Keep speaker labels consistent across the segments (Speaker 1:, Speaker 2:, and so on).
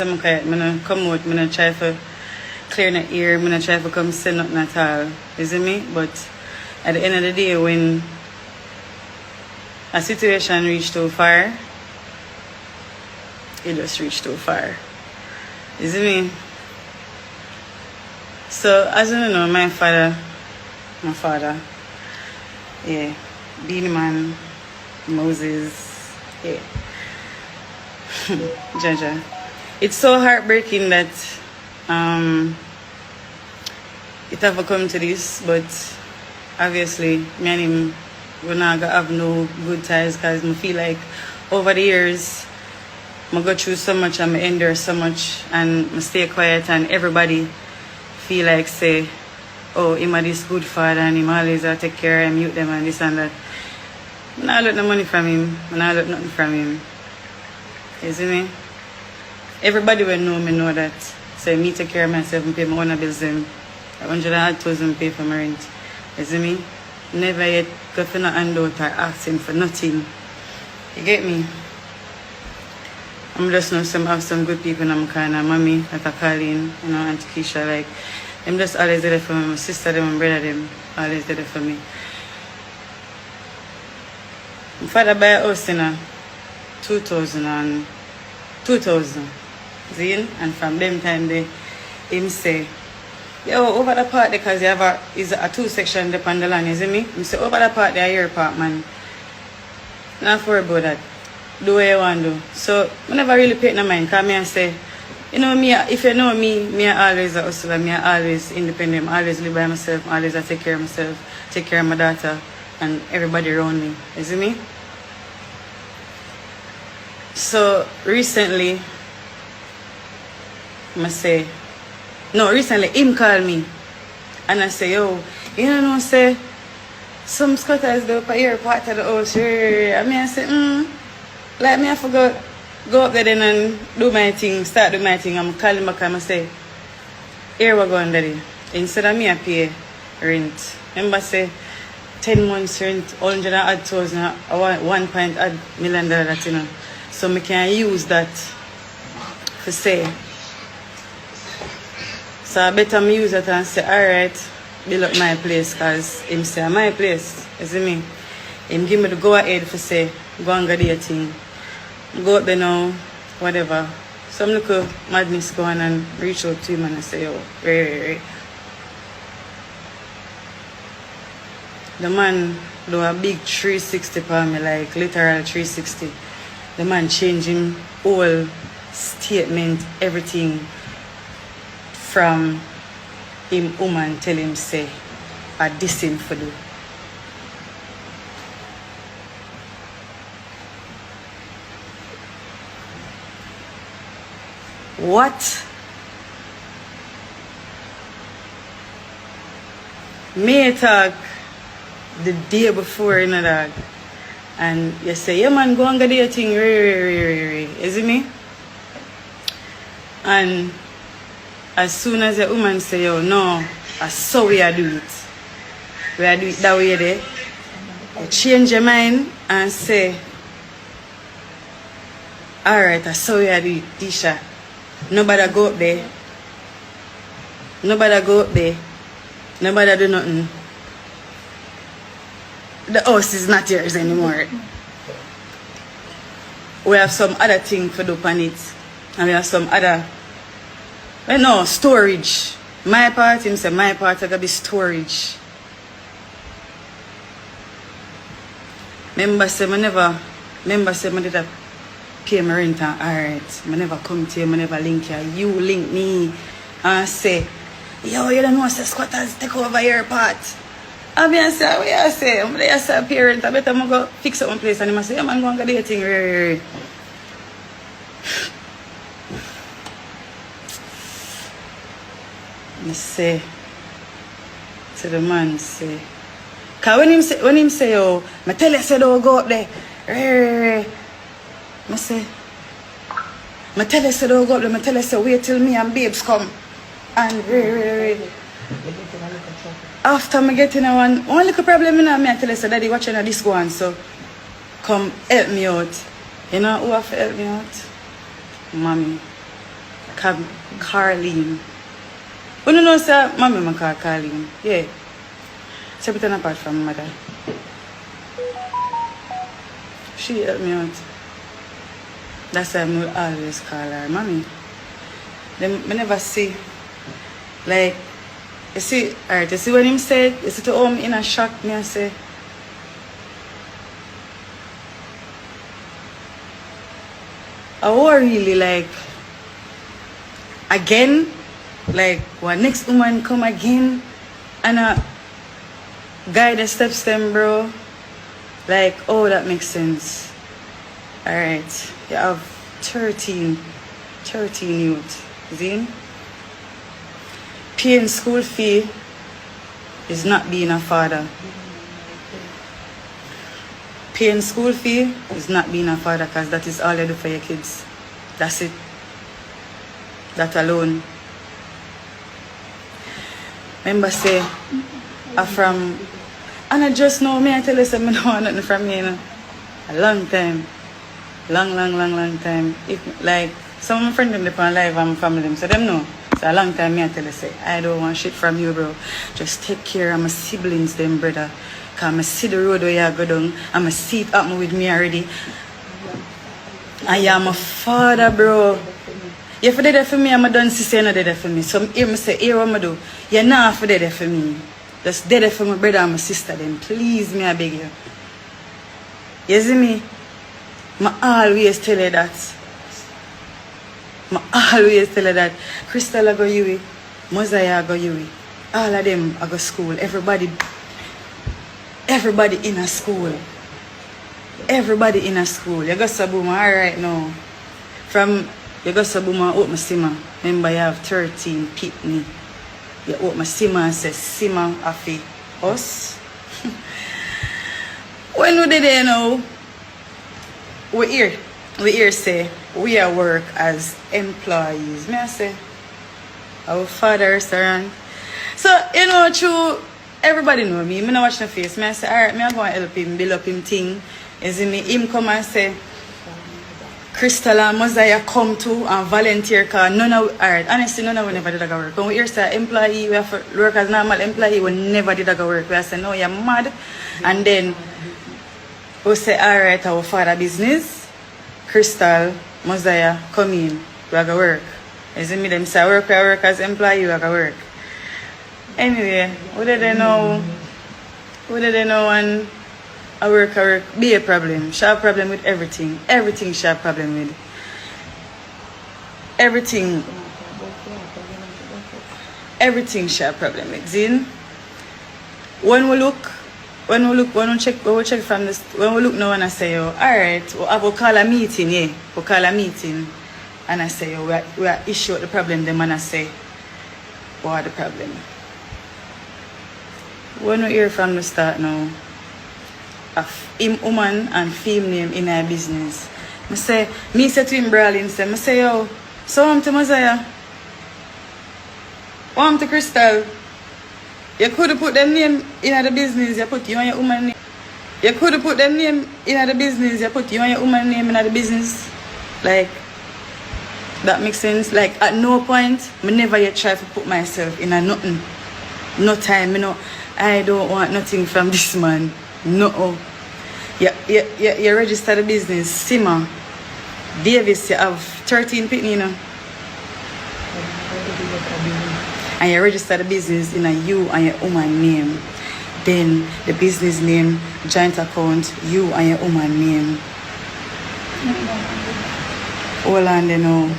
Speaker 1: I'm gonna come out, I'm gonna try to clear the ear, I'm gonna try to come say nothing at all. You see me? But at the end of the day, when a situation reach too far, it just reach too far. You see me? So as you know, my father, yeah, Beenieman, Moses, yeah. Jaja. It's so heartbreaking that it ever come to this, but obviously me and him we're not gonna have no good ties because I feel like over the years I go through so much and I endure so much and I stay quiet and everybody feel like say, oh, him a this good father and him always take care of him, mute them and this and that. I not look no money from him, I not look nothing from him. You see me? Everybody will know that. So me take care of myself and pay my own bills them. 100,000 pay for my rent. You see me? Never yet go for no handout or asking for nothing. You get me? I'm just know have some good people in my corner. Mommy, like a Colleen, you know, Auntie Keisha, like I'm just always there for me. My sister them and brother them always there for me. My father buy a house in 2000. Zin, and from them time they him say, yo, over the part because you have is a 2-section up on the land, you see me? Him say over the part there your part, man. Not for about that. Do what you want to do. So I never really pay no mind, because I say, you know me, if you know me I always a hustler, me I always independent, I always live by myself, I always take care of myself, take care of my daughter and everybody around me. You see me? So recently recently him called me and I say, yo, you know, say some squatters do up here part of the house. I mean, I say, like me I forgot go up there then and do my thing, start do my thing. I'm calling back and I say, here we go, daddy. Instead of me I pay rent. Remember say 10 months rent, 100,000, $1 million, you know. So I can use that for say. So I better me use it and say, alright, build up my place, because him say, my place, you see me? Him give me the go ahead for say, go and get your thing. Go up there now, whatever. Some little madness go on and reach out to him and I say, yo, right. The man do a big 360 for me, like literal 360. The man changing whole statement, everything. From him woman tell him say I this him for do. What? Me talk the day before, you know, dog. And you say, yeah man, go and get your thing, is it me? And as soon as the woman say, yo, no, I saw we are do it. We are do it that way there. You change your mind and say, alright, I saw we are do it, Desha. Nobody go up there. Nobody go up there. Nobody do nothing. The house is not yours anymore. We have some other thing to do on it. And we have some other no, storage. My part, him say my part gotta be storage. Remember say I did a pay my rent and alright. I never come to you, I never link you. You link me and say, yo, you don't know say squatters take over your part. I mean say, what you say? I'm there say parent, I better go fix up my place and I say, yeah man, go and get the thing. I say to the man say, cause when him say, oh, I tell you say don't go up there. I say, I tell you say don't go up there. I tell you say wait till me and babes come. And after I get in one little problem in me, I tell you say daddy watching this one, so come help me out. You know who have to help me out? Mommy. Carlene. When you know, sir, mommy man call Carlene. Yeah. Separate apart from mother. She helped me out. That's why I will always call her mommy. Then I never see, like, you see, alright, you see what him said? You see to home in a shock, me I say, I was really like, again, like, what next woman come again, and a guy that steps them, bro, like, oh, that makes sense. Alright, you have 13 youth. See? Paying school fee is not being a father. Paying school fee is not being a father, because that is all you do for your kids. That's it. That alone. Remember say, I'm from, and I just know me, I tell you something, I don't want nothing from you, you know. A long time. Long time. If, like, some of my friends them on live, I'm family them, so them know. So a long time me I tell you say, I don't want shit from you, bro. Just take care of my siblings them, brother. Cause I see the road where you go down. I'm see it happen with me already. I am a father, bro. If you did that for me, I'm done sister, you're not there for me. So hear me say, here what I do. You're not for there for me. Just there for my brother and my sister then. Please me, I beg you. You see me? I always tell you that. I always tell her that Crystal I go Yui, Mosiah I go Yui. All of them I go school. Everybody in a school. Everybody in a school. You go Sabuma alright now. From you go Sabuma out my Sima. Remember you have 13 pitney. You out my Sima and say Sima afi us. When we did there now, we here say we are work as employees. May I say our father restaurant. So you know true everybody know me. Me not watch no face. May I say alright, me I go and help him build up him thing. You see me him come and say Crystal and Mosiah come to and volunteer cause none of alright, honestly none of we never did that work. When we hear say employee, we have to work as normal employee, we never did that work. We say no you're mad, and then we say alright our father business. Crystal, Mosiah, come in, we are going to work. You see me, them say, I work as employee, we are going to work. Anyway, what did they know when I work, be a problem. She have a problem with everything. Everything she have a problem with. Everything she have a problem with. Zin? When we check from this, when we look now and I say, oh, alright, we'll call a meeting, yeah. We'll call a meeting. And I say, oh, we are issue the problem, them and I say, what the problem? When we hear from the start now, him woman and film name in our business. I say to him brawling, I say, yo, so I'm to Mosiah. I'm to Crystal. You could have put them name in the business, you put you and your woman name. You could have put them name in the business, you put you and your woman name in the business. Like, that makes sense. Like, at no point, I never yet try to put myself in a nothing. No time, you know. I don't want nothing from this man. No. You register the business, Sima. Davis, you have 13 people, you know. And you register the business in a you and your woman name. Then the business name, joint account, you and your woman name. Hold on, you know.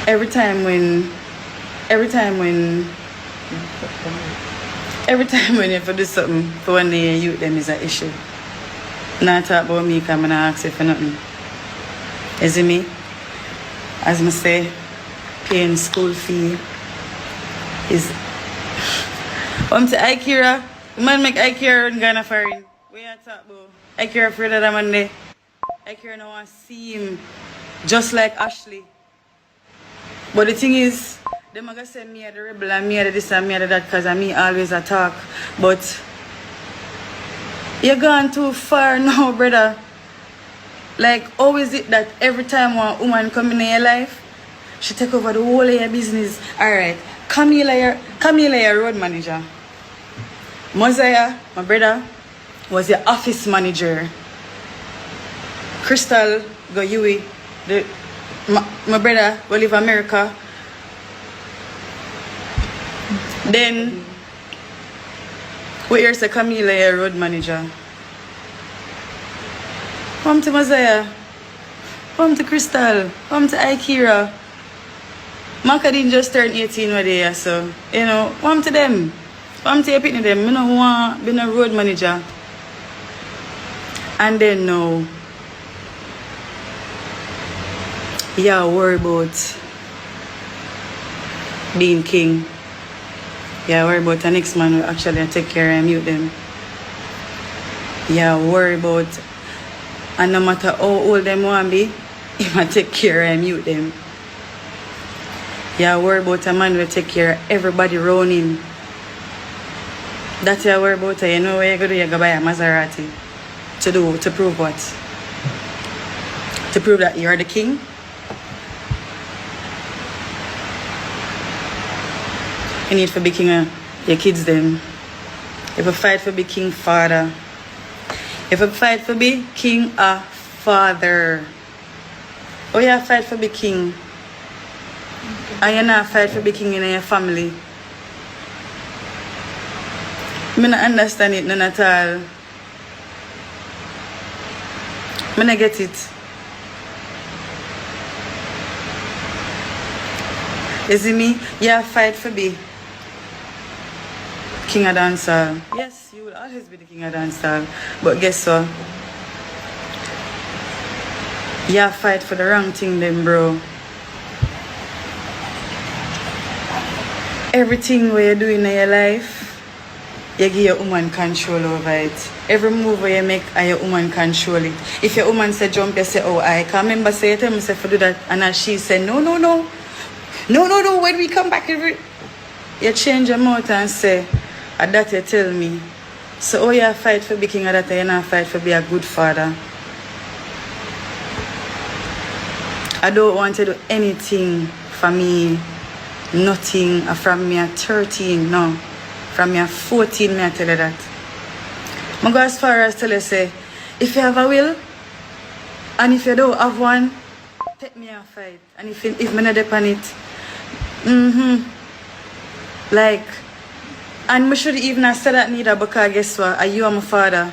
Speaker 1: Every time when you have to do something for one day you them is an issue. Not talk about me because I'm not ask you for nothing. You see me? As I say, paying school fee is to Ikira. The man make Ikira run Ghana foreign. Where you talk about? Ikira afraid of that man there. Ikira no want to see him just like Ashley. But the thing is, them are going to say me are the rebel and me are the this and me are the that because me always attack. But you're gone too far now, brother. Like, how is it that every time one woman come in your life, she take over the whole of your business? Alright, Camille, your road manager. Mosiah, my brother, was your office manager. Crystal, go Yui, my brother, will live America. Then, we hear say Camille, your road manager. Come to Mosiah. Come to Crystal. Come to Ikira. Makadin just turned 18 one day, so you know, come to them. Come to your pitney them. I don't want to be a road manager. And then now, yeah, worry about being king. Yeah, worry about the next man will actually take care and mute them. Yeah, worry about, and no matter how old them want to be, he might take care and mute them. Yeah, worry about a man will take care of everybody around him. That's what worry about. You know where you go to, you go buy a Maserati. To prove what? To prove that you're the king? You need to be king of your kids then. If you fight for be king father. If you fight for be king a father. Oh yeah, fight for be king. And you not fight for be king in your family. I don't understand it none at all. I don't get it. You see me? Yeah, fight for be king of dancehall. Yes, you will always be the king of dancehall. But guess what? Yeah, fight for the wrong thing then, bro. Everything where you do in your life, you give your woman control over it. Every move where you make, your woman control it. If your woman say jump, you say, oh, I can't remember say, you tell me say for do that. And she say, no. When we come back, you change your mouth and say, that you tell me. So, oh, you fight for being king of that, you not fight for being a good father. I don't want to do anything for me. Nothing from me at 13, no. From me at 14, me I tell you that. I go as far as tell you, say, if you have a will, and if you don't have one, take me a fight. And if me not depend it, like, and we should even have said that neither, because guess what, you are my father,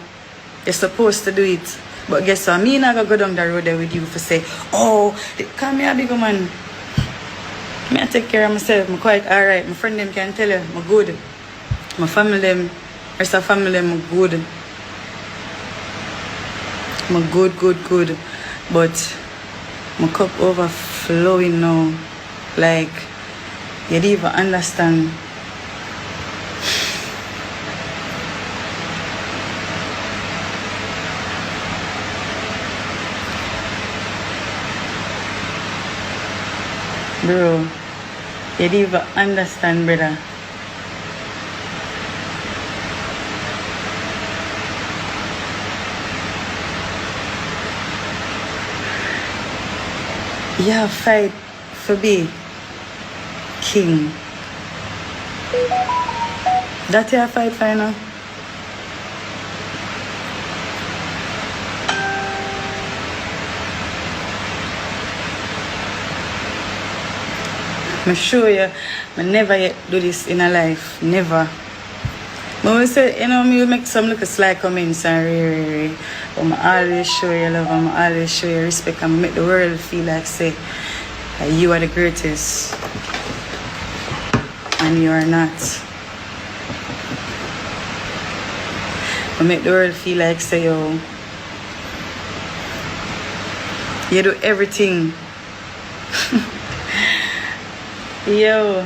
Speaker 1: you're supposed to do it. But guess what, me not gonna go down the road there with you for say, oh, come here, big man. Me I take care of myself, I'm quite alright. My friend them can tell you, I'm good. My family them, rest of family them, I'm good. I'm good. But my cup overflowing now. Like, you don't even understand. Bro, you don't even understand, brother. Yeah, fight for be king. That's your fight for now. I'm sure you, I never yet do this in a life. Never. But we say, you know, me will make some little sly comments and really. But I always show you love and I always show you respect and make the world feel like, say, that you are the greatest. And you are not. I make the world feel like, say, yo, you do everything. Yo.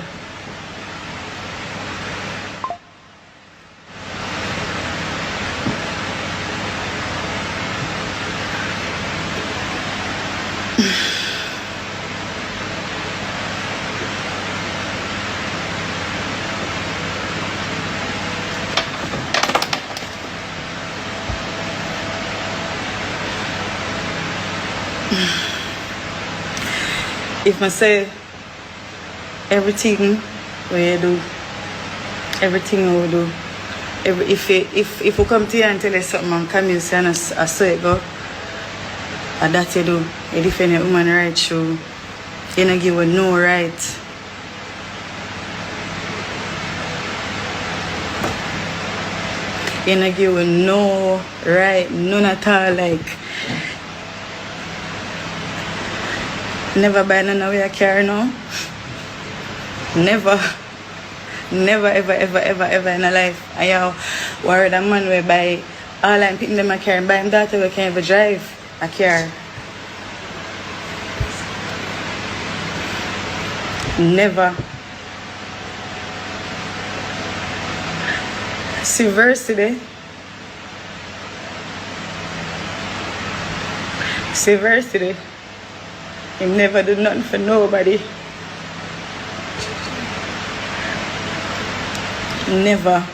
Speaker 1: If I say everything where you do, everything you do, if you come to you and tell you something and Camille say I saw it go, and that you do, you defend your woman right through, you don't give her no right. You don't give her no right, none at all, like. Never buy none of your car now. Never. Never, ever, ever, ever, ever in a life. I have worried a man will buy all I'm picking them a car and buy him daughter we can't even drive a car. Never. See verse today. See verse today. He never do nothing for nobody. Never.